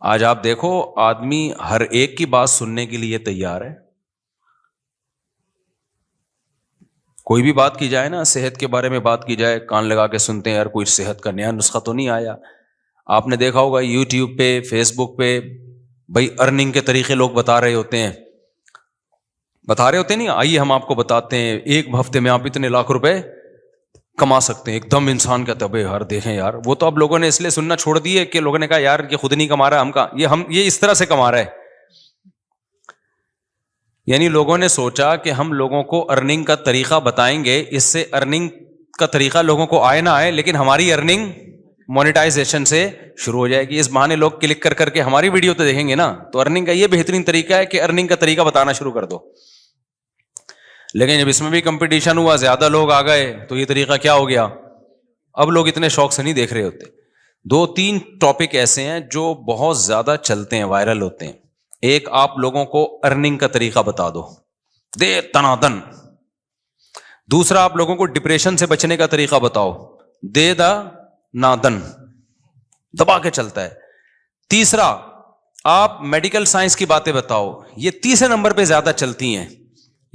آج آپ دیکھو آدمی ہر ایک کی بات سننے کے لیے تیار ہے. کوئی بھی بات کی جائے نا، صحت کے بارے میں بات کی جائے، کان لگا کے سنتے ہیں، یار کوئی صحت کا نیا نسخہ تو نہیں آیا. آپ نے دیکھا ہوگا یوٹیوب پہ، فیس بک پہ، بھائی ارننگ کے طریقے لوگ بتا رہے ہوتے ہیں نہیں، آئیے ہم آپ کو بتاتے ہیں ایک ہفتے میں آپ اتنے لاکھ روپے کما سکتے ہیں. ایک دم انسان کہتا ہے بھائی ہر دیکھیں یار. وہ تو اب لوگوں نے اس لیے سننا چھوڑ دیے کہ لوگوں نے کہا یار یہ خود نہیں کما رہا، یہ اس طرح سے کما رہا ہے. یعنی لوگوں نے سوچا کہ ہم لوگوں کو ارننگ کا طریقہ بتائیں گے، اس سے ارننگ کا طریقہ لوگوں کو آئے نہ آئے، لیکن ہماری ارننگ مونیٹائزیشن سے شروع ہو جائے گی. اس بہانے لوگ کلک کر کے ہماری ویڈیو تو دیکھیں گے نا. تو ارننگ کا یہ بہترین طریقہ ہے کہ ارننگ کا طریقہ بتانا شروع کر دو. لیکن جب اس میں بھی کمپٹیشن ہوا، زیادہ لوگ آ گئے، تو یہ طریقہ کیا ہو گیا؟ اب لوگ اتنے شوق سے نہیں دیکھ رہے ہوتے. 2-3 ٹاپک ایسے ہیں جو بہت زیادہ چلتے ہیں، وائرل ہوتے ہیں. ایک، آپ لوگوں کو ارننگ کا طریقہ بتا دو، دے تنادن. دوسرا، آپ لوگوں کو ڈپریشن سے بچنے کا طریقہ بتاؤ، دے دا نادن، دبا کے چلتا ہے. تیسرا، آپ میڈیکل سائنس کی باتیں بتاؤ. یہ تیسرے نمبر پہ زیادہ چلتی ہیں.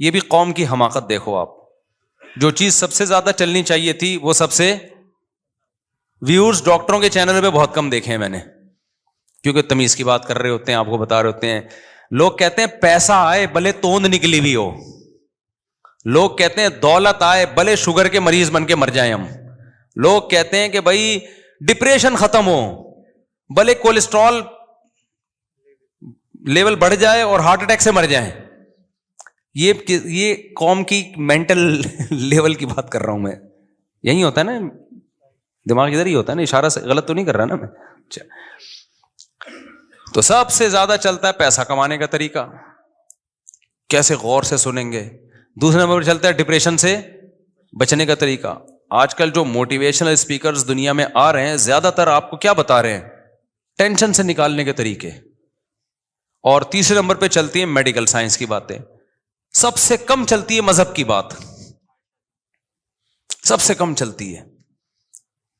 یہ بھی قوم کی حماقت دیکھو آپ. جو چیز سب سے زیادہ چلنی چاہیے تھی وہ سب سے ویورز ڈاکٹروں کے چینل پہ بہت کم دیکھے ہیں میں نے، کیونکہ تمیز کی بات کر رہے ہوتے ہیں، آپ کو بتا رہے ہوتے ہیں. لوگ کہتے ہیں پیسہ آئے بھلے توند نکلی ہوئی ہو. لوگ کہتے ہیں دولت آئے بھلے شوگر کے مریض بن کے مر جائیں ہم. لوگ کہتے ہیں کہ بھائی ڈپریشن ختم ہو بھلے کولیسٹرول لیول بڑھ جائے اور ہارٹ اٹیک سے مر جائیں. یہ قوم کی مینٹل لیول کی بات کر رہا ہوں میں. یہی ہوتا ہے نا، دماغ ادھر ہی ہوتا ہے نا. اشارہ سے غلط تو نہیں کر رہا نا میں. تو سب سے زیادہ چلتا ہے پیسہ کمانے کا طریقہ، کیسے غور سے سنیں گے. دوسرے نمبر پر چلتا ہے ڈپریشن سے بچنے کا طریقہ. آج کل جو موٹیویشنل اسپیکرز دنیا میں آ رہے ہیں، زیادہ تر آپ کو کیا بتا رہے ہیں؟ ٹینشن سے نکالنے کے طریقے. اور تیسرے نمبر پہ چلتی ہیں میڈیکل سائنس کی باتیں. سب سے کم چلتی ہے مذہب کی بات، سب سے کم چلتی ہے.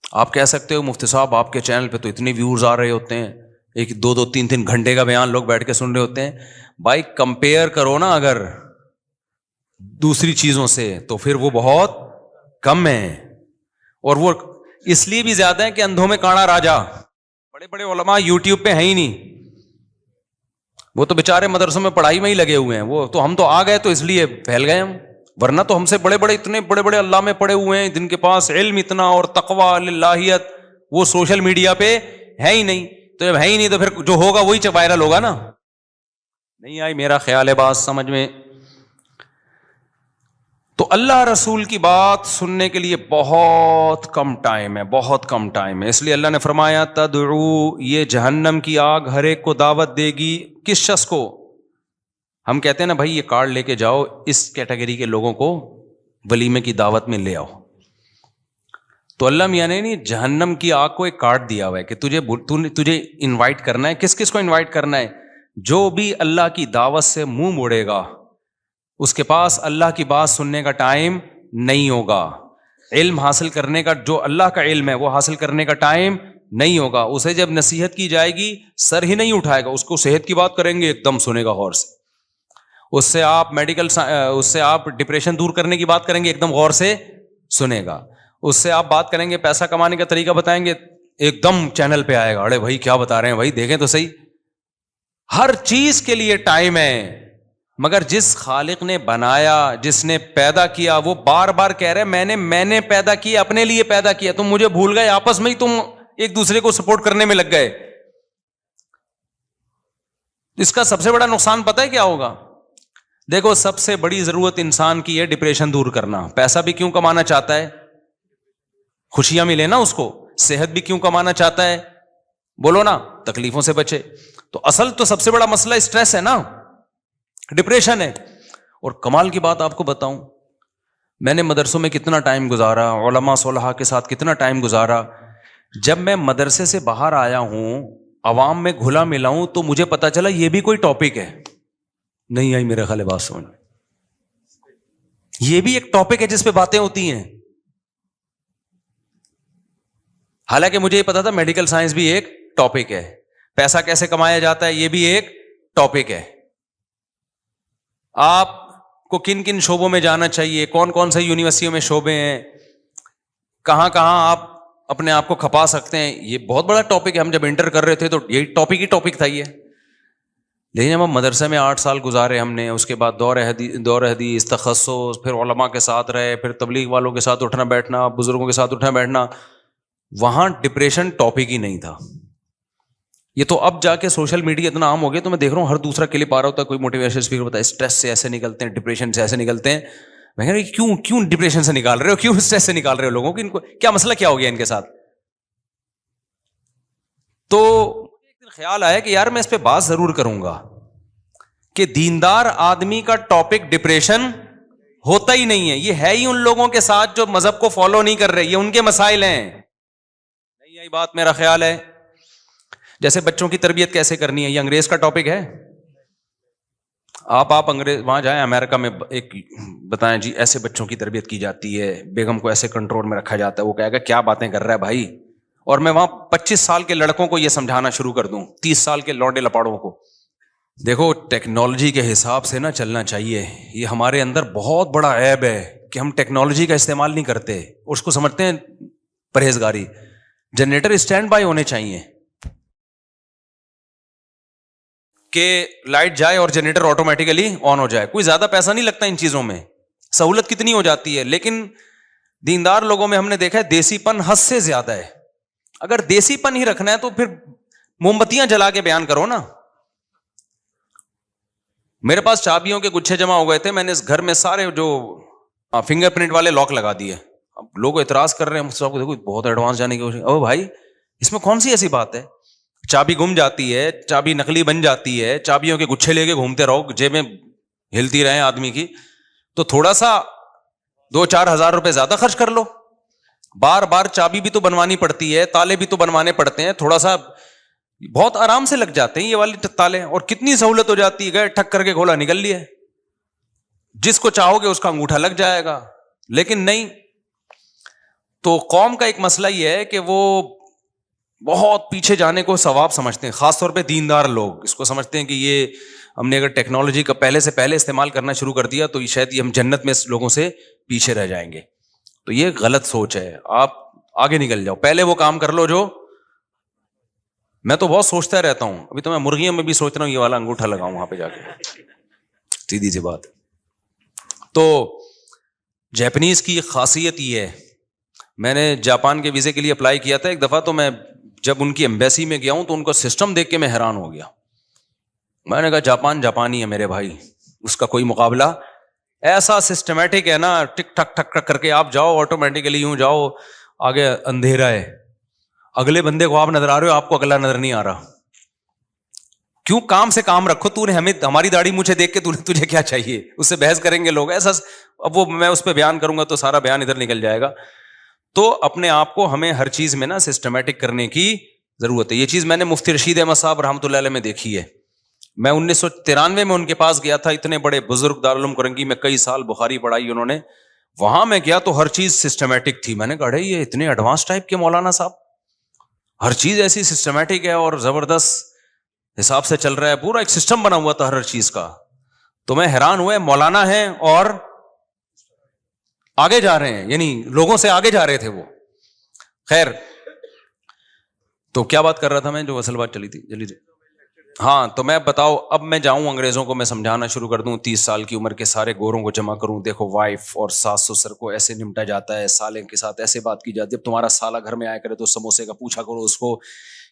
آپ کہہ سکتے ہو مفتی صاحب آپ کے چینل پہ تو اتنے ویورز آ رہے ہوتے ہیں، 1-2-3 گھنٹے کا بیان لوگ بیٹھ کے سن رہے ہوتے ہیں. بھائی کمپیئر کرو نا اگر دوسری چیزوں سے تو پھر وہ بہت کم ہے. اور وہ اس لیے بھی زیادہ ہے کہ اندھوں میں کاڑا راجا. بڑے بڑے علماء یوٹیوب پہ ہیں ہی نہیں، وہ تو بےچارے مدرسوں میں پڑھائی میں ہی لگے ہوئے ہیں. وہ تو ہم تو آ گئے تو اس لیے پھیل گئے ہم، ورنہ تو ہم سے اتنے بڑے بڑے اللہ میں پڑے ہوئے ہیں جن کے پاس علم اتنا اور تقوی للہیت، وہ سوشل میڈیا پہ ہے ہی نہیں. تو جب ہے ہی نہیں تو پھر جو ہوگا وہی وائرل ہوگا نا. نہیں آئی میرا خیال ہے بات سمجھ میں؟ تو اللہ رسول کی بات سننے کے لیے بہت کم ٹائم ہے، بہت کم ٹائم ہے. اس لیے اللہ نے فرمایا تدعو، یہ جہنم کی آگ ہر ایک کو دعوت دے گی. کس شخص کو؟ ہم کہتے ہیں نا بھائی یہ کارڈ لے کے جاؤ، اس کیٹیگری کے لوگوں کو ولیمے کی دعوت میں لے آؤ. تو اللہ میاں نے نہیں جہنم کی آگ کو ایک کارڈ دیا ہوا ہے کہ تجھے انوائٹ کرنا ہے. کس کس کو انوائٹ کرنا ہے؟ جو بھی اللہ کی دعوت سے منہ موڑے گا اس کے پاس اللہ کی بات سننے کا ٹائم نہیں ہوگا. علم حاصل کرنے کا، جو اللہ کا علم ہے وہ حاصل کرنے کا ٹائم نہیں ہوگا. اسے جب نصیحت کی جائے گی سر ہی نہیں اٹھائے گا. اس کو صحت کی بات کریں گے ایک دم سنے گا غور سے. اس سے آپ ڈپریشن دور کرنے کی بات کریں گے ایک دم غور سے سنے گا. اس سے آپ بات کریں گے پیسہ کمانے کا طریقہ بتائیں گے ایک دم چینل پہ آئے گا. ارے بھائی کیا بتا رہے ہیں بھائی، دیکھیں تو صحیح. ہر چیز کے لیے ٹائم ہے، مگر جس خالق نے بنایا، جس نے پیدا کیا، وہ بار بار کہہ رہے میں نے پیدا کیا، اپنے لیے پیدا کیا. تم مجھے بھول گئے، آپس میں ہی تم ایک دوسرے کو سپورٹ کرنے میں لگ گئے. اس کا سب سے بڑا نقصان پتہ ہے کیا ہوگا؟ دیکھو سب سے بڑی ضرورت انسان کی ہے ڈپریشن دور کرنا. پیسہ بھی کیوں کمانا چاہتا ہے؟ خوشیاں ملے نا اس کو. صحت بھی کیوں کمانا چاہتا ہے؟ بولو نا، تکلیفوں سے بچے. تو اصل تو سب سے بڑا مسئلہ اسٹریس ہے نا، ڈپریشن ہے. اور کمال کی بات آپ کو بتاؤں، میں نے مدرسوں میں کتنا ٹائم گزارا، علماء صلحاء کے ساتھ کتنا ٹائم گزارا. جب میں مدرسے سے باہر آیا ہوں، عوام میں گھلا ملا ہوں، تو مجھے پتا چلا یہ بھی کوئی ٹاپک ہے. نہیں آئی میرے خیال بات سمجھ، یہ بھی ایک ٹاپک ہے جس پہ باتیں ہوتی ہیں. حالانکہ مجھے یہ پتا تھا میڈیکل سائنس بھی ایک ٹاپک ہے، پیسہ کیسے کمایا جاتا ہے یہ بھی ایک ٹاپک ہے. آپ کو کن کن شعبوں میں جانا چاہیے, کون کون سے یونیورسٹیوں میں شعبے ہیں, کہاں کہاں آپ اپنے آپ کو کھپا سکتے ہیں, یہ بہت بڑا ٹاپک ہے. ہم جب انٹر کر رہے تھے تو یہی ٹاپک تھا یہ. لیکن جب ہم مدرسے میں 8 سال گزارے ہم نے, اس کے بعد دور حدیث, تخصص, پھر علماء کے ساتھ رہے, پھر تبلیغ والوں کے ساتھ اٹھنا بیٹھنا, بزرگوں کے ساتھ اٹھنا بیٹھنا, وہاں ڈپریشن ٹاپک ہی نہیں تھا. یہ تو اب جا کے سوشل میڈیا اتنا عام ہو گیا, تو میں دیکھ رہا ہوں ہر دوسرا کلپ آ رہا ہوتا ہے, کوئی موٹیویشن اسپیکر بتا ہے اسٹریس سے ایسے نکلتے ہیں, ڈپریشن سے ایسے نکلتے ہیں. میں کہہ رہا ہوں کیوں ڈپریشن سے نکال رہے ہو, کیوں اسٹریس سے نکال رہے ہو لوگوں کو, ان کو کیا مسئلہ کیا ہو گیا ان کے ساتھ. تو ایک دن خیال آیا کہ یار میں اس پہ بات ضرور کروں گا کہ دیندار آدمی کا ٹاپک ڈپریشن ہوتا ہی نہیں ہے. یہ ہے ہی ان لوگوں کے ساتھ جو مذہب کو فالو نہیں کر رہے, یہ ان کے مسائل ہیں. نہیں آئی بات, میرا خیال ہے. جیسے بچوں کی تربیت کیسے کرنی ہے, یہ انگریز کا ٹاپک ہے. آپ انگریز وہاں جائیں امریکہ میں, ایک بتائیں جی ایسے بچوں کی تربیت کی جاتی ہے, بیگم کو ایسے کنٹرول میں رکھا جاتا ہے, وہ کہے گا کیا باتیں کر رہا ہے بھائی. اور میں وہاں 25 سال کے لڑکوں کو یہ سمجھانا شروع کر دوں, 30 سال کے لوڈے لپاڑوں کو, دیکھو ٹیکنالوجی کے حساب سے نہ چلنا چاہیے. یہ ہمارے اندر بہت بڑا عیب ہے کہ ہم ٹیکنالوجی کا استعمال نہیں کرتے, اس کو سمجھتے ہیں پرہیزگاری. جنریٹر اسٹینڈ بائی ہونے چاہیے کہ لائٹ جائے اور جنریٹر آٹومیٹیکلی آن ہو جائے. کوئی زیادہ پیسہ نہیں لگتا ان چیزوں میں, سہولت کتنی ہو جاتی ہے. لیکن دیندار لوگوں میں ہم نے دیکھا ہے دیسی پن حد سے زیادہ ہے. اگر دیسی پن ہی رکھنا ہے تو پھر موم بتیاں جلا کے بیان کرو نا. میرے پاس چابیوں کے گچھے جمع ہو گئے تھے, میں نے اس گھر میں سارے جو فنگر پرنٹ والے لاک لگا دیے. اب لوگ اعتراض کر رہے ہیں, صاحب دیکھو بہت ایڈوانس جانے کی کوشش. او بھائی اس میں کون سی ایسی بات ہے, چابی گم جاتی ہے, چابی نقلی بن جاتی ہے, چابیوں کے گچھے لے کے گھومتے رہو, جیب میں ہلتی رہے آدمی کی, تو تھوڑا سا 2-4 ہزار روپے زیادہ خرچ کر لو. بار بار چابی بھی تو بنوانی پڑتی ہے, تالے بھی تو بنوانے پڑتے ہیں, تھوڑا سا بہت آرام سے لگ جاتے ہیں یہ والے تالے, اور کتنی سہولت ہو جاتی ہے, گئے ٹھک کر کے کھولا نکل لیا, جس کو چاہو گے اس کا انگوٹھا لگ جائے گا. لیکن نہیں. تو قوم کا ایک مسئلہ یہ ہے کہ وہ بہت پیچھے جانے کو ثواب سمجھتے ہیں, خاص طور پہ دیندار لوگ اس کو سمجھتے ہیں کہ یہ ہم نے اگر ٹیکنالوجی کا پہلے سے پہلے استعمال کرنا شروع کر دیا تو شاید یہ ہم جنت میں لوگوں سے پیچھے رہ جائیں گے. تو یہ غلط سوچ ہے, آپ آگے نکل جاؤ, پہلے وہ کام کر لو جو. میں تو بہت سوچتا رہتا ہوں, ابھی تو میں مرغیوں میں بھی سوچ رہا ہوں یہ والا انگوٹھا لگاؤں وہاں پہ جا کے, سیدھی سی بات. تو جاپنیز کی خاصیت یہ ہے, میں نے جاپان کے ویزے کے لیے اپلائی کیا تھا ایک دفعہ, تو میں جب ان کی ایمبیسی میں گیا ہوں تو ان کا سسٹم دیکھ کے میں حیران ہو گیا. میں نے کہا جاپانی ہے میرے بھائی, اس کا کوئی مقابلہ. ایسا سسٹمیٹک ہے نا, ٹک ٹک ٹک ٹک کر کے آپ جاؤ, آٹومیٹکلی یوں جاؤ, آگے اندھیرا ہے, اگلے بندے کو آپ نظر آ رہے ہو, آپ کو اگلا نظر نہیں آ رہا. کیوں, کام سے کام رکھو. تو نے ہماری داڑھی مجھے دیکھ کے تجھے کیا چاہیے, اس سے بحث کریں گے لوگ ایسا. اب وہ میں اس پہ بیان کروں گا تو سارا بیان ادھر نکل جائے گا. تو اپنے آپ کو ہمیں ہر چیز میں نا سسٹمیٹک کرنے کی ضرورت ہے. یہ چیز میں نے مفتی رشید احمد صاحب رحمۃ اللہ علیہ میں دیکھی ہے. میں 1993 میں ان کے پاس گیا تھا, اتنے بڑے بزرگ, دارالعلوم کرنگی میں کئی سال بخاری پڑھائی انہوں نے. وہاں میں گیا تو ہر چیز سسٹمیٹک تھی. میں نے کہا یہ اتنے ایڈوانس ٹائپ کے مولانا صاحب, ہر چیز ایسی سسٹمیٹک ہے اور زبردست حساب سے چل رہا ہے, پورا ایک سسٹم بنا ہوا تھا ہر چیز کا. تو میں حیران ہوا, مولانا ہیں اور آگے جا رہے ہیں, یعنی لوگوں سے آگے جا رہے تھے وہ. خیر, تو کیا بات کر رہا تھا میں, جو اصل بات چلی تھی. ہاں, تو میں بتاؤ, اب میں جاؤں انگریزوں کو میں سمجھانا شروع کر دوں, 30 سال کی عمر کے سارے گوروں کو جمع کروں, دیکھو وائف اور ساس سسر کو ایسے نمٹا جاتا ہے, سالے کے ساتھ ایسے بات کی جاتی ہے. جب تمہارا سالہ گھر میں آیا کرے تو سموسے کا پوچھا کرو اس کو,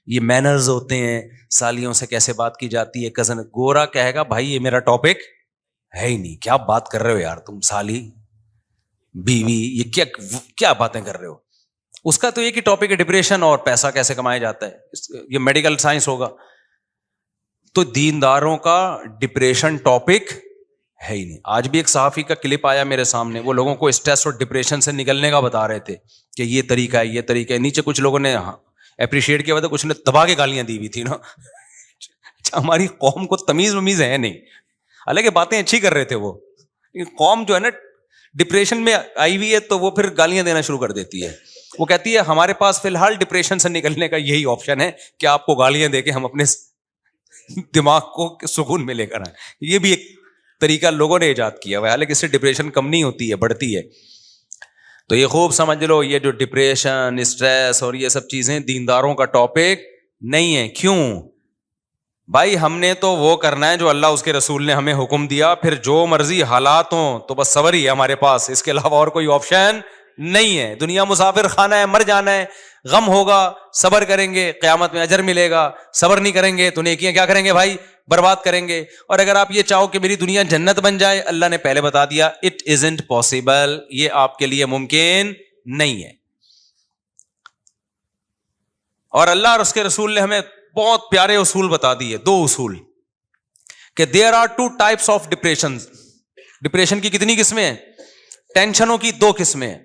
یہ مینرز ہوتے ہیں, سالیوں سے کیسے بات کی جاتی ہے. کزن گورا کہے گا بھائی یہ میرا ٹاپک ہے ہی نہیں, کیا بات کر رہے ہو یار تم, سالی بیوی, یہ کیا باتیں کر رہے ہو. اس کا تو ایک ہی ٹاپک ہے ڈپریشن اور پیسہ کیسے کمایا جاتا ہے, یہ میڈیکل سائنس ہوگا. تو دینداروں کا ڈپریشن ٹاپک ہے ہی نہیں. آج بھی ایک صحافی کا کلپ آیا میرے سامنے, وہ لوگوں کو اسٹریس اور ڈپریشن سے نکلنے کا بتا رہے تھے کہ یہ طریقہ ہے, یہ طریقہ ہے. نیچے کچھ لوگوں نے اپریشیٹ کیا ہوا تھا, کچھ نے دبا کے گالیاں دی ہوئی تھی نا. ہماری قوم کو تمیز ومیز ہے نہیں, حالانکہ باتیں اچھی کر رہے تھے وہ. قوم جو ہے نا ڈپریشن میں آئی ہوئی ہے تو وہ پھر گالیاں دینا شروع کر دیتی ہے. وہ کہتی ہے ہمارے پاس فی الحال ڈپریشن سے نکلنے کا یہی آپشن ہے کہ آپ کو گالیاں دے کے ہم اپنے دماغ کو سکون میں لے کر آئیں. یہ بھی ایک طریقہ لوگوں نے ایجاد کیا ہوا ہے, حالانکہ اس سے ڈپریشن کم نہیں ہوتی ہے, بڑھتی ہے. تو یہ خوب سمجھ لو, یہ جو ڈپریشن, اسٹریس اور یہ سب چیزیں دینداروں کا ٹاپک نہیں ہے. کیوں بھائی؟ ہم نے تو وہ کرنا ہے جو اللہ اس کے رسول نے ہمیں حکم دیا, پھر جو مرضی حالات ہوں تو بس صبر ہی ہے ہمارے پاس, اس کے علاوہ اور کوئی آپشن نہیں ہے. دنیا مسافر خانہ ہے, مر جانا ہے, غم ہوگا صبر کریں گے, قیامت میں اجر ملے گا. صبر نہیں کریں گے تو نیکیاں کیا کریں گے بھائی؟ برباد کریں گے. اور اگر آپ یہ چاہو کہ میری دنیا جنت بن جائے, اللہ نے پہلے بتا دیا اٹ ازنٹ پاسبل, یہ آپ کے لیے ممکن نہیں ہے. اور اللہ اور اس کے رسول نے ہمیں بہت پیارے اصول بتا دیے, 2 اصول, کہ there are 2 types of depression. Depression کی کتنی قسمیں ہیں؟ ٹینشنوں کی 2 قسمیں ہیں.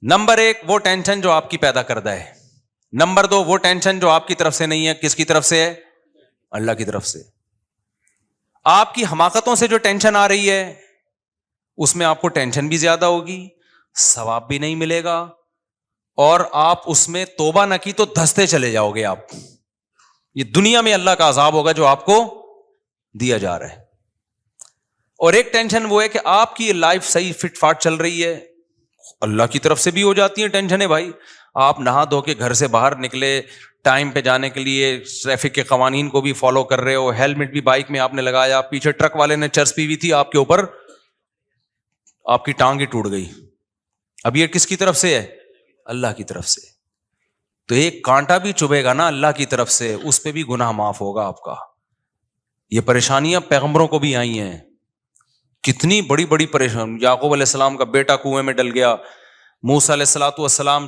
نمبر 1 وہ ٹینشن جو آپ کی پیدا کردہ ہے. نمبر 2 وہ ٹینشن جو آپ کی طرف سے نہیں ہے. کس کی طرف سے ہے؟ اللہ کی طرف سے. آپ کی حماقتوں سے جو ٹینشن آ رہی ہے اس میں آپ کو ٹینشن بھی زیادہ ہوگی, ثواب بھی نہیں ملے گا, اور آپ اس میں توبہ نہ کی تو دھستے چلے جاؤ گے آپ. یہ دنیا میں اللہ کا عذاب ہوگا جو آپ کو دیا جا رہا ہے. اور ایک ٹینشن وہ ہے کہ آپ کی لائف صحیح فٹ فاٹ چل رہی ہے, اللہ کی طرف سے بھی ہو جاتی ہیں ٹینشنیں بھائی. آپ نہا دھو کے گھر سے باہر نکلے, ٹائم پہ جانے کے لیے ٹریفک کے قوانین کو بھی فالو کر رہے ہو, ہیلمٹ بھی بائک میں آپ نے لگایا, پیچھے ٹرک والے نے چرس پی ہوئی تھی آپ کے اوپر, آپ کی ٹانگ ہی ٹوٹ گئی. اب یہ کس کی طرف سے ہے؟ اللہ کی طرف سے. تو ایک کانٹا بھی چبھے گا نا اللہ کی طرف سے, اس پہ بھی گناہ معاف ہوگا آپ کا. یہ پریشانیاں پیغمبروں کو بھی آئی ہیں, کتنی بڑی بڑی پریشانی. یعقوب علیہ السلام کا بیٹا کنویں میں ڈل گیا, موسیٰ علیہ الصلوۃ والسلام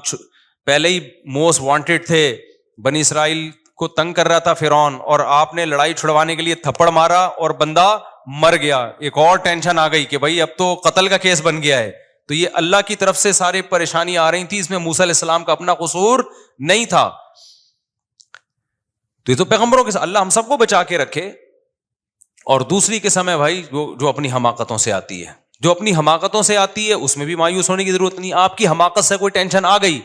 پہلے ہی موسٹ وانٹیڈ تھے, بنی اسرائیل کو تنگ کر رہا تھا فرعون, اور آپ نے لڑائی چھڑوانے کے لیے تھپڑ مارا اور بندہ مر گیا. ایک اور ٹینشن آ گئی کہ بھائی اب تو قتل کا کیس بن گیا ہے. تو یہ اللہ کی طرف سے ساری پریشانی آ رہی تھی, اس میں موسیٰ علیہ السلام کا اپنا قصور نہیں تھا. تو یہ تو پیغمبروں کے ساتھ اللہ ہم سب کو بچا کے رکھے. اور دوسری قسم ہے بھائی جو اپنی حماقتوں سے آتی ہے. جو اپنی حماقتوں سے آتی ہے اس میں بھی مایوس ہونے کی ضرورت نہیں. آپ کی حماقت سے کوئی ٹینشن آ گئی,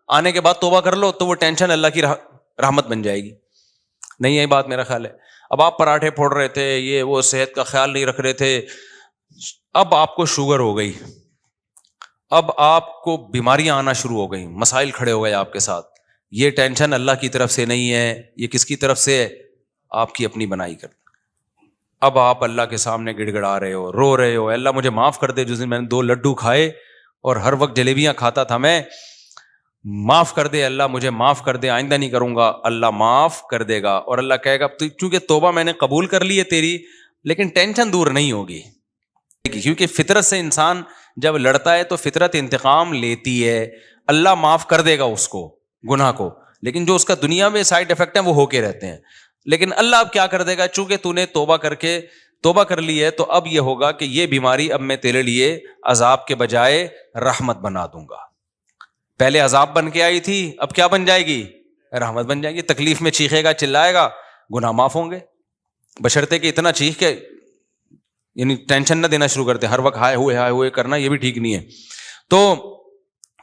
آنے کے بعد توبہ کر لو تو وہ ٹینشن اللہ کی رحمت بن جائے گی. نہیں یہی بات میرا خیال ہے. اب آپ پراٹھے پھوڑ رہے تھے, یہ وہ صحت کا خیال نہیں رکھ رہے تھے, اب آپ کو شوگر ہو گئی, اب آپ کو بیماریاں آنا شروع ہو گئی, مسائل کھڑے ہو گئے آپ کے ساتھ. یہ ٹینشن اللہ کی طرف سے نہیں ہے, یہ کس کی طرف سے ہے؟ آپ کی اپنی بنائی کر. اب آپ اللہ کے سامنے گڑ گڑا رہے ہو, رو رہے ہو, اللہ مجھے معاف کر دے, جس دن میں نے 2 لڈو کھائے اور ہر وقت جلیبیاں کھاتا تھا میں, معاف کر دے اللہ, مجھے معاف کر دے, آئندہ نہیں کروں گا. اللہ معاف کر دے گا, اور اللہ کہے گا چونکہ توبہ میں نے قبول کر لی ہے تیری, لیکن ٹینشن دور نہیں ہوگی. کیونکہ فطرت سے انسان جب لڑتا ہے تو فطرت انتقام لیتی ہے. اللہ معاف کر دے گا اس کو, گناہ کو, لیکن جو اس کا دنیا میں سائڈ افیکٹ ہیں وہ ہو کے رہتے ہیں. لیکن اللہ اب کیا کر دے گا, چونکہ تو نے توبہ کر لی ہے, تو اب یہ ہوگا کہ یہ بیماری اب میں تیرے لیے عذاب کے بجائے رحمت بنا دوں گا. پہلے عذاب بن کے آئی تھی, اب کیا بن جائے گی؟ رحمت بن جائے گی. تکلیف میں چیخے گا, چلائے گا, گناہ معاف ہوں گے, بشرطے کہ اتنا چیخ کے یعنی ٹینشن نہ دینا شروع کرتے ہر وقت ہائے ہوئے کرنا, یہ بھی ٹھیک نہیں ہے. تو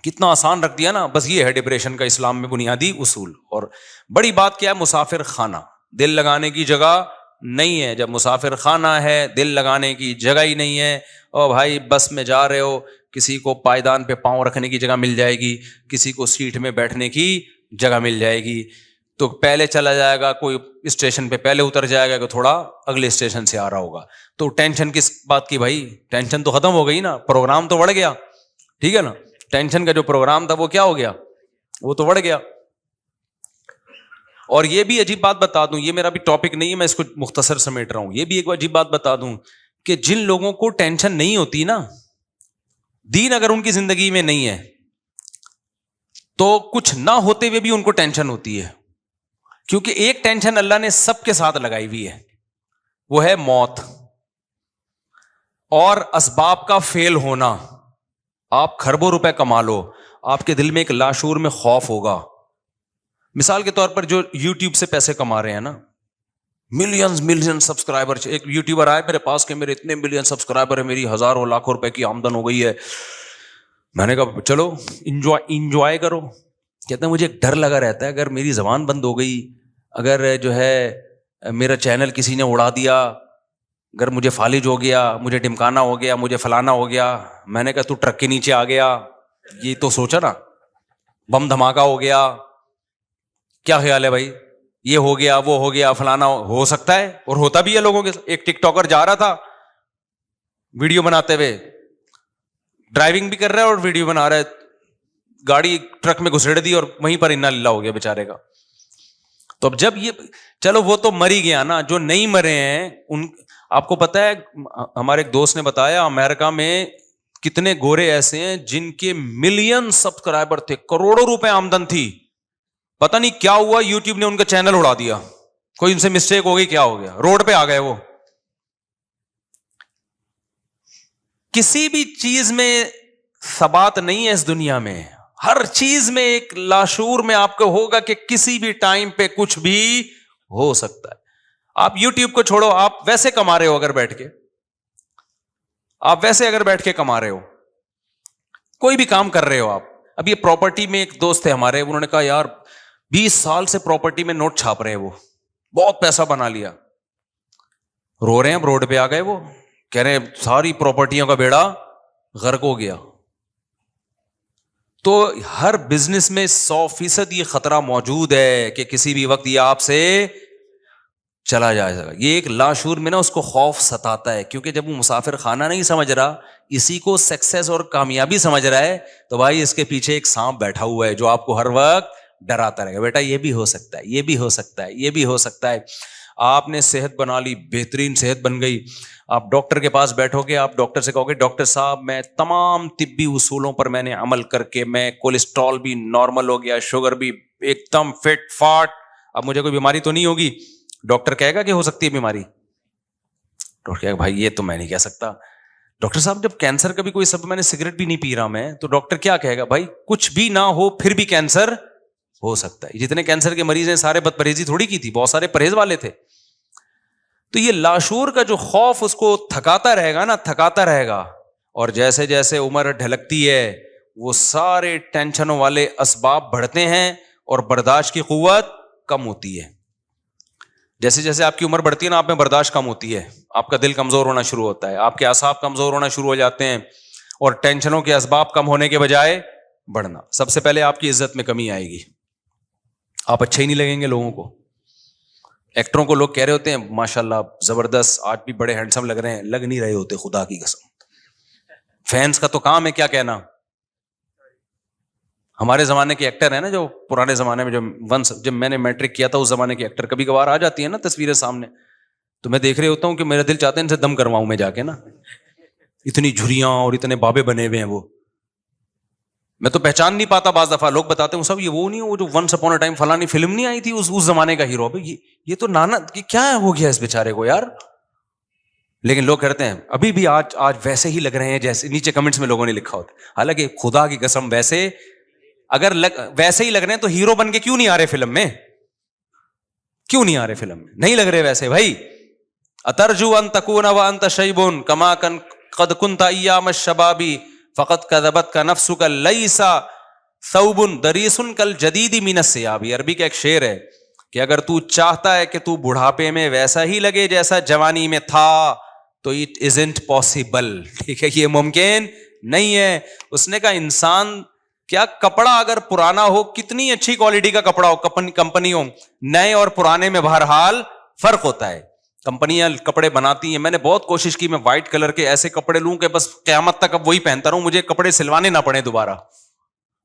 کتنا آسان رکھ دیا نا. بس یہ ہے ڈپریشن کا اسلام میں بنیادی اصول. اور بڑی بات کیا ہے؟ مسافر خانہ, دل لگانے کی جگہ نہیں ہے. جب مسافر خانہ ہے, دل لگانے کی جگہ ہی نہیں ہے. او بھائی بس میں جا رہے ہو, کسی کو پائیدان پہ پاؤں رکھنے کی جگہ مل جائے گی, کسی کو سیٹ میں بیٹھنے کی جگہ مل جائے گی, تو پہلے چلا جائے گا, کوئی اسٹیشن پہ پہلے اتر جائے گا کہ تھوڑا اگلے اسٹیشن سے آ رہا ہوگا. تو ٹینشن کس بات کی بھائی؟ ٹینشن تو ختم ہو گئی نا, پروگرام تو بڑھ گیا. ٹھیک ہے نا, ٹینشن کا جو پروگرام تھا وہ کیا ہو گیا؟ وہ تو بڑھ گیا. اور یہ بھی عجیب بات بتا دوں, یہ میرا بھی ٹاپک نہیں ہے, میں اس کو مختصر سمیٹ رہا ہوں. یہ بھی ایک عجیب بات بتا دوں کہ جن لوگوں کو ٹینشن نہیں ہوتی نا, دین اگر ان کی زندگی میں نہیں ہے تو کچھ نہ ہوتے ہوئے بھی ان کو ٹینشن ہوتی ہے. کیونکہ ایک ٹینشن اللہ نے سب کے ساتھ لگائی ہوئی ہے, وہ ہے موت اور اسباب کا فیل ہونا. آپ کھربوں روپے کما لو, آپ کے دل میں ایک لاشعور میں خوف ہوگا. مثال کے طور پر جو یوٹیوب سے پیسے کما رہے ہیں نا, ملین سبسکرائبر, ایک یوٹیوبر آئے میرے پاس کہ میرے اتنے ملین سبسکرائبر ہیں, میری ہزاروں لاکھوں روپے کی آمدن ہو گئی ہے, میں نے کہا چلو انجوائے کرو. کہتے ہیں مجھے ایک ڈر لگا رہتا ہے اگر میری زبان بند ہو گئی, اگر جو ہے میرا چینل کسی نے اڑا دیا, اگر مجھے فالج ہو گیا, مجھے ڈمکانا ہو گیا, مجھے فلانا ہو گیا. میں نے کہا تو ٹرک کے نیچے آ گیا, یہ تو سوچا نا, بم دھماکہ ہو گیا, کیا خیال ہے بھائی, یہ ہو گیا وہ ہو گیا فلانا ہو سکتا ہے, اور ہوتا بھی ہے لوگوں کے. ایک ٹک ٹاکر جا رہا تھا ویڈیو بناتے ہوئے, ڈرائیونگ بھی کر رہا ہے اور ویڈیو بنا رہا ہے, گاڑی ٹرک میں گھسیڑ دی اور وہیں پر انا للہ ہو گیا بیچارے کا. تو اب جب یہ چلو وہ تو مر ہی گیا نا, جو نہیں مرے ہیں ان, آپ کو پتا ہے ہمارے ایک دوست نے بتایا امریکہ میں کتنے گورے ایسے ہیں جن کے ملین سبسکرائبر تھے, کروڑوں روپے آمدن تھی, پتہ نہیں کیا ہوا یوٹیوب نے ان کا چینل اڑا دیا, کوئی ان سے مسٹیک ہو گئی, کیا ہو گیا, روڈ پہ آ گئے وہ. کسی بھی چیز میں ثبات نہیں ہے اس دنیا میں, ہر چیز میں ایک لاشعور میں آپ کو ہوگا کہ کسی بھی ٹائم پہ کچھ بھی ہو سکتا ہے. آپ یوٹیوب کو چھوڑو, آپ ویسے کما رہے ہو, اگر بیٹھ کے آپ ویسے اگر بیٹھ کے کما رہے ہو, کوئی بھی کام کر رہے ہو آپ. اب یہ پراپرٹی میں ایک دوست تھے ہمارے, انہوں نے کہا یار 20 سال سے پراپرٹی میں نوٹ چھاپ رہے ہیں, وہ بہت پیسہ بنا لیا. رو رہے ہیں, اب روڈ پہ آ گئے, وہ کہہ رہے ہیں ساری پراپرٹیوں کا بیڑا غرق ہو گیا. تو ہر بزنس میں 100% یہ خطرہ موجود ہے کہ کسی بھی وقت یہ آپ سے چلا جائے گا. یہ ایک لاشعور میں نا اس کو خوف ستاتا ہے, کیونکہ جب وہ مسافر خانہ نہیں سمجھ رہا, اسی کو سکسیس اور کامیابی سمجھ رہا ہے, تو بھائی اس کے پیچھے ایک سانپ بیٹھا ہوا ہے جو آپ کو ہر وقت ڈراتا رہے گا, بیٹا یہ بھی ہو سکتا ہے, یہ بھی ہو سکتا ہے, یہ بھی ہو سکتا ہے. آپ نے صحت بنا لی, بہترین صحت بن گئی, آپ ڈاکٹر کے پاس بیٹھو گے, آپ ڈاکٹر سے کہو گے ڈاکٹر صاحب میں تمام طبی اصولوں پر میں نے عمل کر کے میں کولیسٹرول بھی نارمل ہو گیا, شوگر بھی ایک دم فٹ فاٹ, اب مجھے کوئی بیماری تو نہیں ہوگی. ڈاکٹر کہے گا کہ ہو سکتی ہے بیماری, ڈاکٹر کہے گا بھائی یہ تو میں نہیں کہہ سکتا. ڈاکٹر صاحب جب کینسر کا بھی کوئی سبب, میں نے سگریٹ بھی نہیں پی رہا میں, تو ڈاکٹر کیا کہے گا, بھائی کچھ بھی نہ ہو پھر بھی کینسر ہو سکتا ہے. جتنے کینسر کے مریض ہیں سارے بد پرہیزی تھوڑی کی تھی, بہت سارے پرہیز والے تھے. تو یہ لاشعور کا جو خوف اس کو تھکاتا رہے گا نا, تھکاتا رہے گا, اور جیسے جیسے عمر ڈھلکتی ہے وہ سارے ٹینشنوں والے اسباب بڑھتے ہیں اور برداشت کی قوت کم ہوتی ہے. جیسے جیسے آپ کی عمر بڑھتی ہے نا, آپ میں برداشت کم ہوتی ہے, آپ کا دل کمزور ہونا شروع ہوتا ہے, آپ کے اعصاب کمزور ہونا شروع ہو جاتے ہیں, اور ٹینشنوں کے اسباب کم ہونے کے بجائے بڑھنا. سب سے پہلے آپ کی عزت میں کمی آئے گی, آپ اچھے ہی نہیں لگیں گے لوگوں کو. ایکٹروں کو لوگ کہہ رہے ہوتے ہیں ماشاءاللہ زبردست, آج بھی بڑے ہینڈسم لگ رہے ہیں, لگ نہیں رہے ہوتے, خدا کی قسم. فینس کا تو کام ہے کیا کہنا. ہمارے زمانے کے ایکٹر ہیں نا, جو پرانے زمانے میں جب میں نے میٹرک کیا تھا اس زمانے کے ایکٹر, کبھی کبھار آ جاتی ہے نا تصویریں سامنے, تو میں دیکھ رہے ہوتا ہوں کہ میرا دل چاہتا ہے ان سے دم کرواؤں میں جا کے نا, اتنی جھریاں اور اتنے بابے بنے ہوئے ہیں وہ, میں تو پہچان نہیں پاتا. بعض دفعہ لوگ بتاتے ہیں سب یہ وہ نہیں, وہ جو ونس اپون اے ٹائم فلانی فلم نہیں آئی تھی اس زمانے کا ہیرو, یہ تو نانا کیا ہو گیا اس بیچارے کو یار. لیکن لوگ کہتے ہیں ابھی بھی آج ویسے ہی لگ رہے ہیں جیسے, نیچے کمنٹس میں لوگوں نے لکھا ہوتا ہے. حالانکہ خدا کی قسم ویسے اگر ویسے ہی لگ رہے ہیں تو ہیرو بن کے کیوں نہیں آ رہے فلم میں, کیوں نہیں آ رہے فلم میں, نہیں لگ رہے ویسے بھائی. اترجو ان تکون وانت شیب کما قد کنت ایام الشباب فقط کذبتک نفسک لیس ثوب دریس کالجدید من الثیاب. عربی کا ایک شعر ہے کہ اگر تو چاہتا ہے کہ تو بڑھاپے میں ویسا ہی لگے جیسا جوانی میں تھا تو اٹ ازنٹ پاسبل. ٹھیک ہے, یہ ممکن نہیں ہے. اس نے کہا انسان کیا کپڑا اگر پرانا ہو, کتنی اچھی کوالٹی کا کپڑا ہو, کمپنی ہو, نئے اور پرانے میں بہرحال فرق ہوتا ہے. کمپنیاں کپڑے بناتی ہیں, میں نے بہت کوشش کی میں وائٹ کلر کے ایسے کپڑے لوں کہ بس قیامت تک اب وہی پہنتا رہوں, مجھے کپڑے سلوانے نہ پڑے دوبارہ.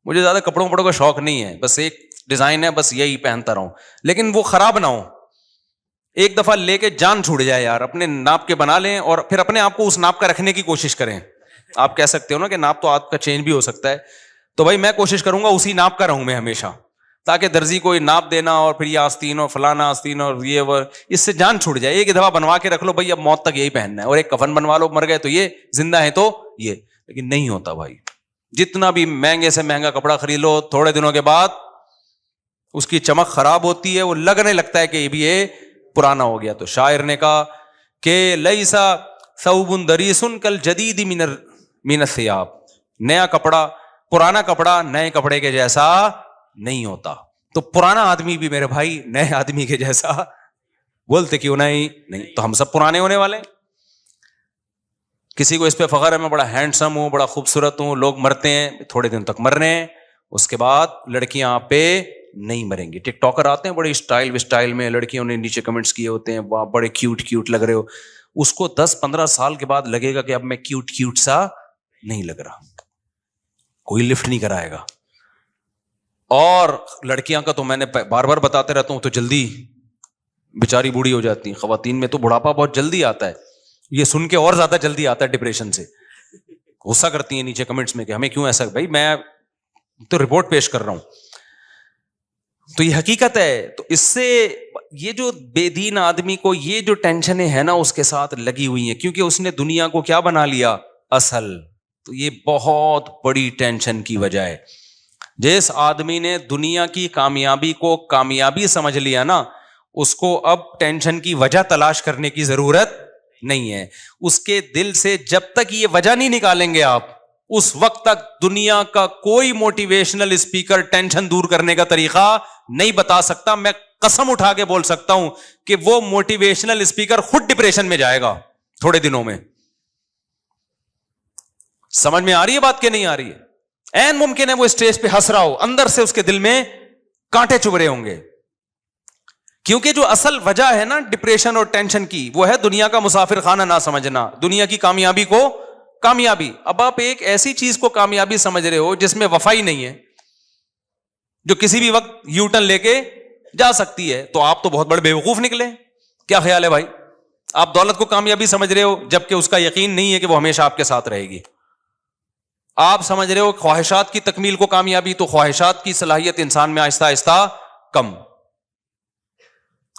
مجھے زیادہ کپڑوں کا شوق نہیں ہے, بس ایک ڈیزائن ہے بس یہی پہنتا رہوں, لیکن وہ خراب نہ ہو. ایک دفعہ لے کے جان چھوٹ جائے یار, اپنے ناپ کے بنا لیں اور پھر اپنے آپ کو اس ناپ کا رکھنے کی کوشش کریں. آپ کہہ سکتے ہو نا کہ ناپ تو آپ کا چینج بھی ہو سکتا ہے, تو بھائی میں کوشش کروں گا اسی ناپ کا رہوں میں ہمیشہ, تاکہ درزی کو ناپ دینا اور پھر یہ آستین اور فلانا آستین اور یہ وہ, اس سے جان چھوٹ جائے. ایک دفعہ بنوا کے رکھ لو بھائی, اب موت تک یہی پہننا ہے, اور ایک کفن بنوا لو, مر گئے تو یہ, زندہ ہے تو یہ. لیکن نہیں ہوتا بھائی, جتنا بھی مہنگے سے مہنگا کپڑا خرید لو, تھوڑے دنوں کے بعد اس کی چمک خراب ہوتی ہے, وہ لگنے لگتا ہے کہ یہ بھی یہ پرانا ہو گیا. تو شاعر نے کہا کہ لیسا ثوب دریس کالجدید من الثیاب, نیا کپڑا پرانا کپڑا نئے کپڑے کے جیسا نہیں ہوتا. تو پرانا آدمی بھی میرے بھائی نئے آدمی کے جیسا بولتے کیوں نہیں. تو ہم سب پرانے ہونے والے. کسی کو اس پہ فخر ہے میں بڑا ہینڈسم ہوں, بڑا خوبصورت ہوں, لوگ مرتے ہیں تھوڑے دن تک مر رہے ہیں, اس کے بعد لڑکیاں آپ پہ نہیں مریں گی. ٹک ٹاکر آتے ہیں بڑے اسٹائل میں, لڑکیوں نے نیچے کمنٹس کیے ہوتے ہیں واہ بڑے کیوٹ لگ رہے ہو, اس کو 10-15 سال کے بعد لگے گا کہ اب میں کیوٹ سا نہیں لگ رہا, کوئی لفٹ نہیں کرائے گا. اور لڑکیاں کا تو میں نے بار بار بتاتے رہتا ہوں, تو جلدی بیچاری بوڑھی ہو جاتی ہیں. خواتین میں تو بڑھاپا بہت جلدی آتا ہے, یہ سن کے اور زیادہ جلدی آتا ہے ڈپریشن سے. غصہ کرتی ہیں نیچے کمنٹس میں کہ ہمیں کیوں ایسا. بھائی میں تو رپورٹ پیش کر رہا ہوں, تو یہ حقیقت ہے. تو اس سے یہ جو بے دین آدمی کو یہ جو ٹینشنیں ہیں نا اس کے ساتھ لگی ہوئی ہیں, کیونکہ اس نے دنیا کو کیا بنا لیا اصل. تو یہ بہت بڑی ٹینشن کی وجہ ہے. جس آدمی نے دنیا کی کامیابی کو کامیابی سمجھ لیا نا, اس کو اب ٹینشن کی وجہ تلاش کرنے کی ضرورت نہیں ہے. اس کے دل سے جب تک یہ وجہ نہیں نکالیں گے آپ, اس وقت تک دنیا کا کوئی موٹیویشنل اسپیکر ٹینشن دور کرنے کا طریقہ نہیں بتا سکتا. میں قسم اٹھا کے بول سکتا ہوں کہ وہ موٹیویشنل اسپیکر خود ڈپریشن میں جائے گا تھوڑے دنوں میں. سمجھ میں آ رہی ہے بات کہ نہیں آ رہی ہے؟ این ممکن ہے وہ اسٹیج پہ ہنس رہا ہو, اندر سے اس کے دل میں کانٹے چبھ رہے ہوں گے. کیونکہ جو اصل وجہ ہے نا ڈپریشن اور ٹینشن کی, وہ ہے دنیا کا مسافر خانہ نہ سمجھنا, دنیا کی کامیابی کو کامیابی. اب آپ ایک ایسی چیز کو کامیابی سمجھ رہے ہو جس میں وفا ہی نہیں ہے, جو کسی بھی وقت یو ٹرن لے کے جا سکتی ہے, تو آپ تو بہت بڑے بیوقوف نکلے. کیا خیال ہے بھائی؟ آپ دولت کو کامیابی سمجھ رہے ہو جبکہ اس کا یقین نہیں ہے کہ وہ ہمیشہ آپ کے ساتھ رہے گی. آپ سمجھ رہے ہو خواہشات کی تکمیل کو کامیابی, تو خواہشات کی صلاحیت انسان میں آہستہ آہستہ کم,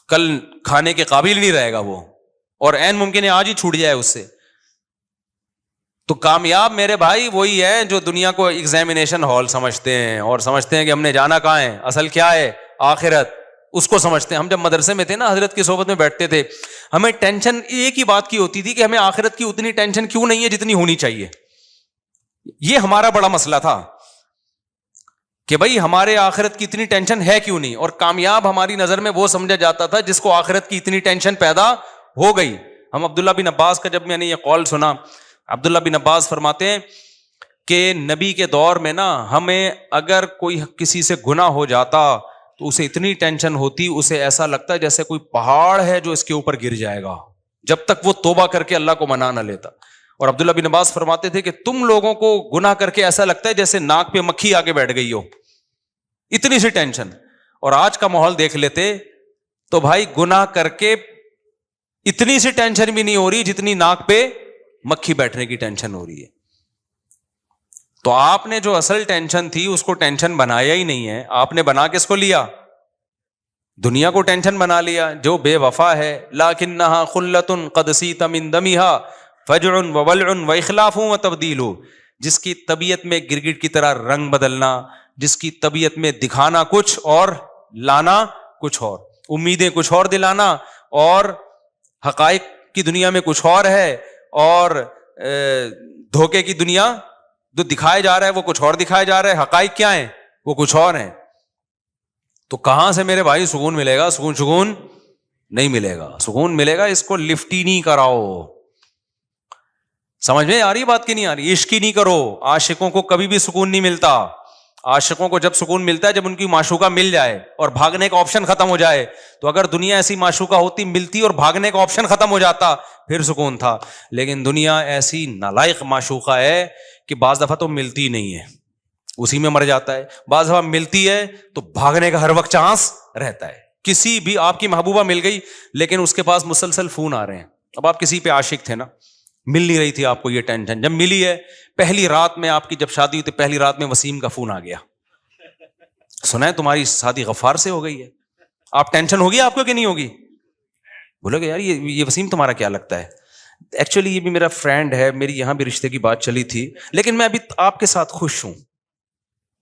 کل کھانے کے قابل نہیں رہے گا وہ, اور عین ممکن ہے آج ہی چھوٹ جائے اس سے. تو کامیاب میرے بھائی وہی ہے جو دنیا کو ایگزامینیشن ہال سمجھتے ہیں, اور سمجھتے ہیں کہ ہم نے جانا کہاں ہے, اصل کیا ہے آخرت, اس کو سمجھتے ہیں. ہم جب مدرسے میں تھے نا, حضرت کی صحبت میں بیٹھتے تھے, ہمیں ٹینشن ایک ہی بات کی ہوتی تھی کہ ہمیں آخرت کی اتنی ٹینشن کیوں نہیں ہے جتنی ہونی چاہیے. یہ ہمارا بڑا مسئلہ تھا کہ بھائی ہمارے آخرت کی اتنی ٹینشن ہے کیوں نہیں. اور کامیاب ہماری نظر میں وہ سمجھا جاتا تھا جس کو آخرت کی اتنی ٹینشن پیدا ہو گئی. ہم عبداللہ بن عباس کا جب میں نے یہ قول سنا, عبداللہ بن عباس فرماتے ہیں کہ نبی کے دور میں نا ہمیں اگر کوئی کسی سے گناہ ہو جاتا تو اسے اتنی ٹینشن ہوتی, اسے ایسا لگتا ہے جیسے کوئی پہاڑ ہے جو اس کے اوپر گر جائے گا, جب تک وہ توبہ کر کے اللہ کو منا نہ لیتا. اور عبداللہ بن عباس فرماتے تھے کہ تم لوگوں کو گناہ کر کے ایسا لگتا ہے جیسے ناک پہ مکھی آگے بیٹھ گئی ہو, اتنی سی ٹینشن. اور آج کا ماحول دیکھ لیتے تو بھائی گناہ کر کے اتنی سی ٹینشن بھی نہیں ہو رہی جتنی ناک پہ مکھی بیٹھنے کی ٹینشن ہو رہی ہے. تو آپ نے جو اصل ٹینشن تھی اس کو ٹینشن بنایا ہی نہیں ہے, آپ نے بنا کس کو لیا؟ دنیا کو ٹینشن بنا لیا. جو بے وفا ہے, لکنھا خلۃ قد سیت من دمھا فجع وولع واخلاف وتبدیل, جس کی طبیعت میں گرگٹ کی طرح رنگ بدلنا, جس کی طبیعت میں دکھانا کچھ اور لانا کچھ اور, امیدیں کچھ اور دلانا اور حقائق کی دنیا میں کچھ اور ہے, اور دھوکے کی دنیا جو دکھایا جا رہا ہے وہ کچھ اور دکھایا جا رہا ہے, حقائق کیا ہیں وہ کچھ اور ہیں. تو کہاں سے میرے بھائی سکون ملے گا؟ سکون نہیں ملے گا. سکون ملے گا اس کو لفٹ ہی نہیں کراؤ. سمجھ میں آ رہی بات کی نہیں آ رہی؟ عشق ہی نہیں کرو. عاشقوں کو کبھی بھی سکون نہیں ملتا. عاشقوں کو جب سکون ملتا ہے جب ان کی معشوقہ مل جائے اور بھاگنے کا آپشن ختم ہو جائے. تو اگر دنیا ایسی معشوقہ ہوتی, ملتی اور بھاگنے کا آپشن ختم ہو جاتا پھر سکون تھا. لیکن دنیا ایسی نالائق معشوقہ ہے کہ بعض دفعہ تو ملتی نہیں ہے, اسی میں مر جاتا ہے. بعض دفعہ ملتی ہے تو بھاگنے کا ہر وقت چانس رہتا ہے. کسی بھی آپ کی محبوبہ مل گئی لیکن اس کے پاس مسلسل فون آ رہے ہیں. اب آپ کسی پہ عاشق تھے نا, مل نہیں رہی تھی آپ کو یہ ٹینشن, جب ملی ہے پہلی رات میں, آپ کی جب شادی ہوئی تو پہلی رات میں وسیم کا فون آ گیا, سنا ہے تمہاری شادی غفار سے ہو گئی ہے. آپ ٹینشن ہوگی آپ کو کہ نہیں ہوگی؟ بولو گے یار یہ وسیم تمہارا کیا لگتا ہے؟ ایکچولی یہ بھی میرا فرینڈ ہے, میری یہاں بھی رشتے کی بات چلی تھی, لیکن میں ابھی آپ کے ساتھ خوش ہوں,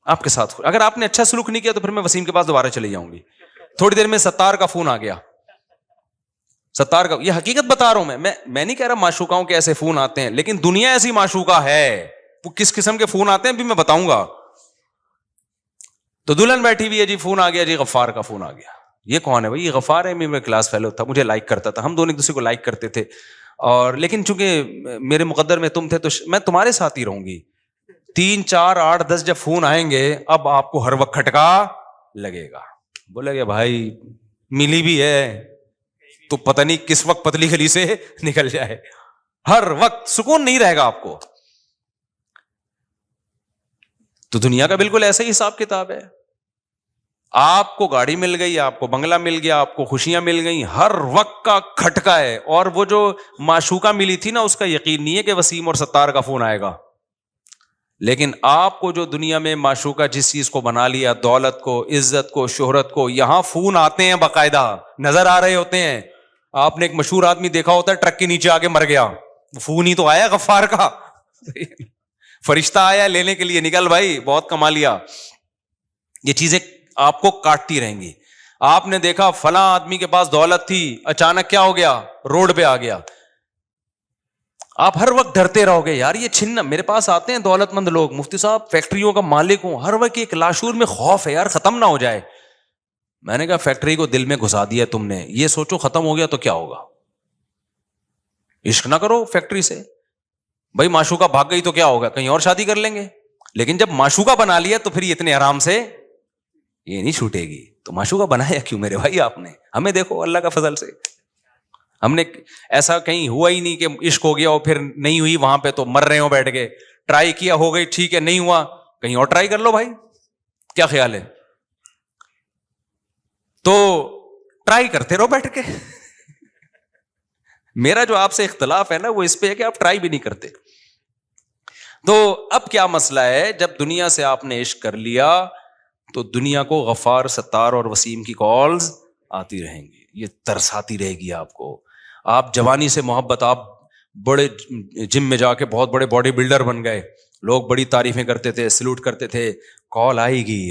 آپ کے ساتھ. اگر آپ نے اچھا سلوک نہیں کیا تو پھر میں وسیم کے پاس دوبارہ چلی جاؤں گی. تھوڑی دیر میں ستار کا فون آ گیا, ستار کا, یہ حقیقت بتا رہا ہوں میں نہیں کہہ رہا معشوقاؤں کے ایسے فون آتے ہیں, لیکن دنیا ایسی معشوقہ ہے. وہ کس قسم کے فون آتے ہیں ابھی میں بتاؤں گا. تو دلہن بیٹھی ہوئی ہے جی، فون آ گیا جی، غفار کا فون آ گیا. یہ کون ہے بھائی؟ یہ غفار ہے، میرا کلاس فیلو تھا، مجھے لائک کرتا تھا، ہم دونوں ایک دوسرے کو لائک کرتے تھے، اور لیکن چونکہ میرے مقدر میں تم تھے تو میں تمہارے ساتھ ہی رہوں گی. 3 4 8 10 جب فون آئیں گے اب آپ کو ہر وقت کھٹکا لگے گا. بولے گا بھائی ملی بھی ہے تو پتہ نہیں کس وقت پتلی گلی سے نکل جائے، ہر وقت سکون نہیں رہے گا آپ کو. تو دنیا کا بالکل ایسا ہی حساب کتاب ہے. آپ کو گاڑی مل گئی، آپ کو بنگلہ مل گیا، آپ کو خوشیاں مل گئی، ہر وقت کا کھٹکا ہے. اور وہ جو معشوقہ ملی تھی نا، اس کا یقین نہیں ہے کہ وسیم اور ستار کا فون آئے گا. لیکن آپ کو جو دنیا میں معشوقہ جس چیز کو بنا لیا، دولت کو، عزت کو، شہرت کو، یہاں فون آتے ہیں باقاعدہ، نظر آ رہے ہوتے ہیں. آپ نے ایک مشہور آدمی دیکھا ہوتا ہے ٹرک کے نیچے آگے مر گیا، فون ہی تو آیا غفار کا، فرشتہ آیا لینے کے لیے، نکل بھائی بہت کما لیا. یہ چیزیں آپ کو کاٹتی رہیں گی. آپ نے دیکھا فلاں آدمی کے پاس دولت تھی، اچانک کیا ہو گیا؟ روڈ پہ آ گیا. آپ ہر وقت ڈرتے رہو گے یار یہ چھننا. میرے پاس آتے ہیں دولت مند لوگ، مفتی صاحب فیکٹریوں کا مالک ہوں، ہر وقت ایک لاشور میں خوف ہے یار ختم نہ ہو جائے. میں نے کہا فیکٹری کو دل میں گھسا دیا تم نے، یہ سوچو ختم ہو گیا تو کیا ہوگا. عشق نہ کرو فیکٹری سے بھائی، معشوقہ بھاگ گئی تو کیا ہوگا، کہیں اور شادی کر لیں گے. لیکن جب معشوقہ بنا لیا تو پھر یہ اتنے آرام سے یہ نہیں چھوٹے گی. تو معشوقہ بنایا کیوں میرے بھائی آپ نے؟ ہمیں دیکھو اللہ کا فضل سے ہم نے ایسا کہیں ہوا ہی نہیں کہ عشق ہو گیا اور پھر نہیں ہوئی وہاں پہ تو مر رہے ہو بیٹھ کے. ٹرائی کیا، ہو گئی ٹھیک ہے، نہیں ہوا کہیں اور ٹرائی کر لو بھائی. کیا خیال ہے؟ تو ٹرائی کرتے رہو بیٹھ کے. میرا جو آپ سے اختلاف ہے نا وہ اس پہ ہے کہ آپ ٹرائی بھی نہیں کرتے. تو اب کیا مسئلہ ہے، جب دنیا سے آپ نے عشق کر لیا تو دنیا کو غفار، ستار اور وسیم کی کالز آتی رہیں گی، یہ ترساتی رہے گی آپ کو. آپ جوانی سے محبت، آپ بڑے جم میں جا کے بہت بڑے باڈی بلڈر بن گئے، لوگ بڑی تعریفیں کرتے تھے، سلوٹ کرتے تھے. کال آئے گی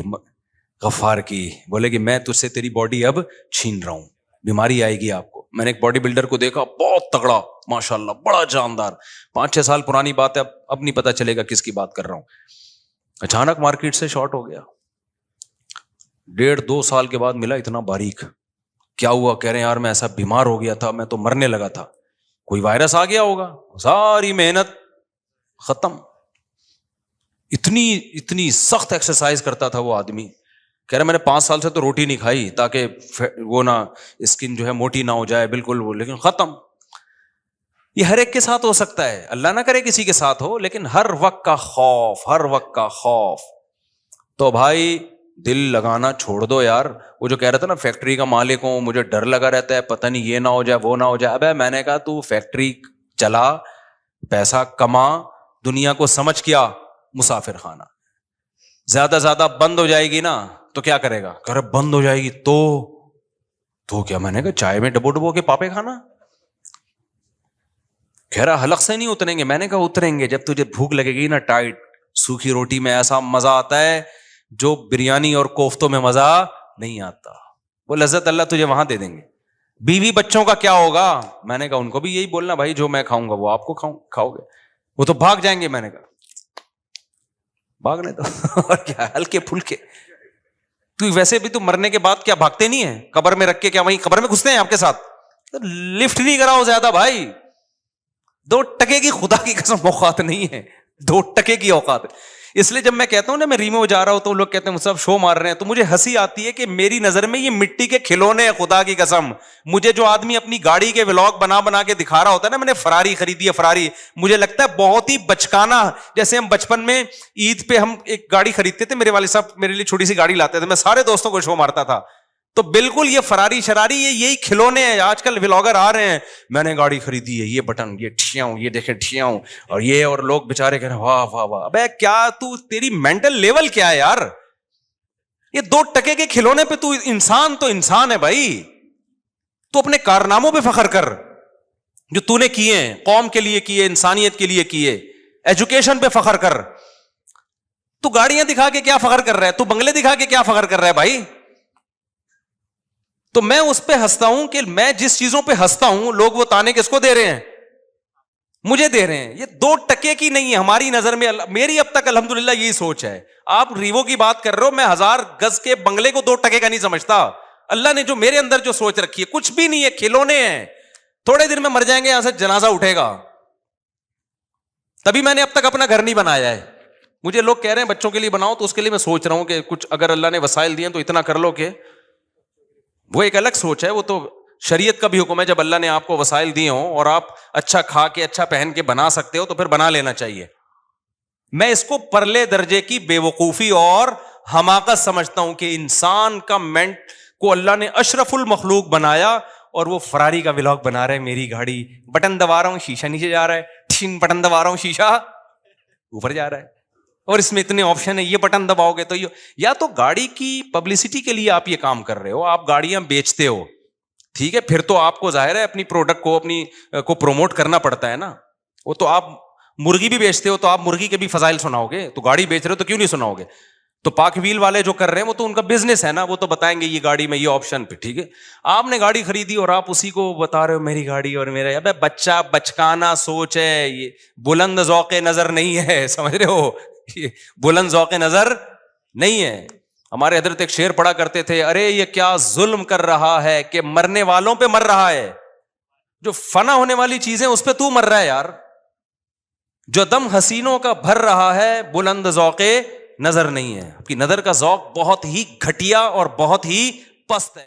غفار کی، بولے گی میں تجھ سے تیری باڈی اب چھین رہا ہوں. بیماری آئے گی آپ کو. میں نے ایک باڈی بلڈر کو دیکھا، بہت تگڑا ماشاءاللہ، بڑا جاندار، 5 6 سال پرانی بات ہے، اب نہیں پتا چلے گا کس کی بات کر رہا ہوں. اچانک مارکیٹ سے شارٹ ہو گیا. 1.5 2 سال کے بعد ملا، اتنا باریک. کیا ہوا؟ کہہ رہے ہیں یار میں ایسا بیمار ہو گیا تھا، میں تو مرنے لگا تھا، کوئی وائرس آ گیا ہوگا، ساری محنت ختم. اتنی سخت ایکسرسائز کرتا تھا وہ آدمی. کہہ رہا میں نے 5 سال سے تو روٹی نہیں کھائی تاکہ وہ نہ اسکن جو ہے موٹی نہ ہو جائے بالکل وہ، لیکن ختم. یہ ہر ایک کے ساتھ ہو سکتا ہے، اللہ نہ کرے کسی کے ساتھ ہو، لیکن ہر وقت کا خوف، ہر وقت کا خوف. تو بھائی دل لگانا چھوڑ دو یار. وہ جو کہہ رہا تھا نا فیکٹری کا مالک ہوں، مجھے ڈر لگا رہتا ہے پتہ نہیں یہ نہ ہو جائے وہ نہ ہو جائے. ابے میں نے کہا تو فیکٹری چلا، پیسہ کما، دنیا کو سمجھ کیا مسافر خانہ. زیادہ بند ہو جائے گی نا تو کیا کرے گا؟ کہ بند ہو جائے گی تو کیا؟ میں نے کہا چائے میں ڈبو کے پاپے کھانا. کہہ رہا حلق سے نہیں اتریں گے. میں نے کہا اتریں گے جب تجھے بھوک لگے گی نا ٹائٹ. سوکھی روٹی میں ایسا مزہ آتا ہے جو بریانی اور کوفتوں میں مزہ نہیں آتا. وہ لذت اللہ تجھے وہاں دے دیں گے. بیوی بچوں کا کیا ہوگا؟ میں نے کہا ان کو بھی یہی بولنا بھائی جو میں کھاؤں گا وہ آپ کو کھاؤ گے. وہ تو بھاگ جائیں گے. میں نے کہا بھاگنے دو اور کیا ہلکے پھلکے. تو ویسے بھی تو مرنے کے بعد کیا بھاگتے نہیں ہیں قبر میں رکھ کے؟ کیا وہیں قبر میں گھستے ہیں آپ کے ساتھ؟ لفٹ نہیں کراؤ زیادہ بھائی. 2 ٹکے کی خدا کی قسم اوقات نہیں ہے، 2 ٹکے کی اوقات. اس لیے جب میں کہتا ہوں نا میں ریمو جا رہا ہوں تو لوگ کہتے ہیں مصطفی شو مار رہے ہیں، تو مجھے ہنسی آتی ہے کہ میری نظر میں یہ مٹی کے کھلونے ہیں. خدا کی قسم مجھے جو آدمی اپنی گاڑی کے ولاگ بنا کے دکھا رہا ہوتا ہے نا، میں نے فراری خریدی ہے فراری، مجھے لگتا ہے بہت ہی بچکانا. جیسے ہم بچپن میں عید پہ ہم ایک گاڑی خریدتے تھے، میرے والد صاحب میرے لیے چھوٹی سی گاڑی لاتے تھے، میں سارے دوستوں کو شو مارتا تھا. تو بالکل یہ فراری شراری یہی کھلونے ہیں. آج کل ولاگر آ رہے ہیں میں نے گاڑی خریدی ہے، یہ بٹن، یہ ٹھیاؤں، یہ دیکھیں ٹھیاؤں، اور یہ، اور لوگ بےچارے کہہ رہے ہیں واہ واہ واہ. ابے کیا تو تیری مینٹل لیول کیا ہے یار؟ یہ 2 ٹکے کے کھلونے پہ تو انسان ہے بھائی. تو اپنے کارناموں پہ فخر کر جو تو نے کیے ہیں، قوم کے لیے کیے، انسانیت کے لیے کیے. ایجوکیشن پہ فخر کر. تو گاڑیاں دکھا کے کیا فخر کر رہا ہے؟ تو بنگلے دکھا کے کیا فخر کر رہا ہے بھائی؟ تو میں اس پہ ہنستا ہوں کہ میں جس چیزوں پہ ہنستا ہوں لوگ وہ تانے کس کو دے رہے ہیں؟ مجھے دے رہے ہیں. یہ 2 ٹکے کی نہیں ہے ہماری نظر میں. میری اب تک الحمدللہ یہی سوچ ہے. آپ ریوو کی بات کر رہے ہو, میں 1000 گز کے بنگلے کو 2 ٹکے کا نہیں سمجھتا. اللہ نے جو میرے اندر جو سوچ رکھی ہے کچھ بھی نہیں ہے, کھلونے ہیں, تھوڑے دن میں مر جائیں گے, یہاں سے جنازہ اٹھے گا. تبھی میں نے اب تک اپنا گھر نہیں بنایا ہے. مجھے لوگ کہہ رہے ہیں بچوں کے لیے بناؤ, تو اس کے لیے میں سوچ رہا ہوں کہ کچھ اگر اللہ نے وسائل دیے تو اتنا کر لو کہ وہ ایک الگ سوچ ہے, وہ تو شریعت کا بھی حکم ہے. جب اللہ نے آپ کو وسائل دیے ہوں اور آپ اچھا کھا کے اچھا پہن کے بنا سکتے ہو تو پھر بنا لینا چاہیے. میں اس کو پرلے درجے کی بے وقوفی اور حماقت سمجھتا ہوں کہ انسان کا مینٹ کو اللہ نے اشرف المخلوق بنایا اور وہ فراری کا ولاگ بنا رہے ہیں, میری گاڑی بٹن دبا رہا ہوں شیشہ نیچے جا رہا ہے, بٹن دبا رہا ہوں شیشہ اوپر جا رہا ہے, اور اس میں اتنے آپشن ہے, یہ بٹن دباؤ گے تو یہ, یا تو گاڑی کی پبلسٹی کے لیے آپ یہ کام کر رہے ہو, آپ گاڑیاں بیچتے ہو, ٹھیک ہے, پھر تو آپ کو ظاہر ہے اپنی پروڈکٹ کو اپنی کو پروموٹ کرنا پڑتا ہے نا. وہ تو آپ مرغی بھی بیچتے ہو تو آپ مرغی کے بھی فضائل سناؤ گے, تو گاڑی بیچ رہے ہو تو کیوں نہیں سناؤ گے. تو پاک ویل والے جو کر رہے ہیں وہ تو ان کا بزنس ہے نا, وہ تو بتائیں گے یہ گاڑی میں یہ آپشن پہ, ٹھیک ہے. آپ نے گاڑی خریدی اور آپ اسی کو بتا رہے ہو میری گاڑی اور میرا, ابے بچہ بچکانا سوچ ہے, یہ بلند ذوق نظر نہیں ہے, سمجھ رہے ہو, یہ بلند ذوق نظر نہیں ہے. ہمارے حضرت ایک شعر پڑھا کرتے تھے, ارے یہ کیا ظلم کر رہا ہے کہ مرنے والوں پہ مر رہا ہے, جو فنا ہونے والی چیزیں اس پہ تو مر رہا ہے یار, جو دم حسینوں کا بھر رہا ہے بلند ذوق نظر نہیں ہے. آپ کی نظر کا ذوق بہت ہی گھٹیا اور بہت ہی پست ہے.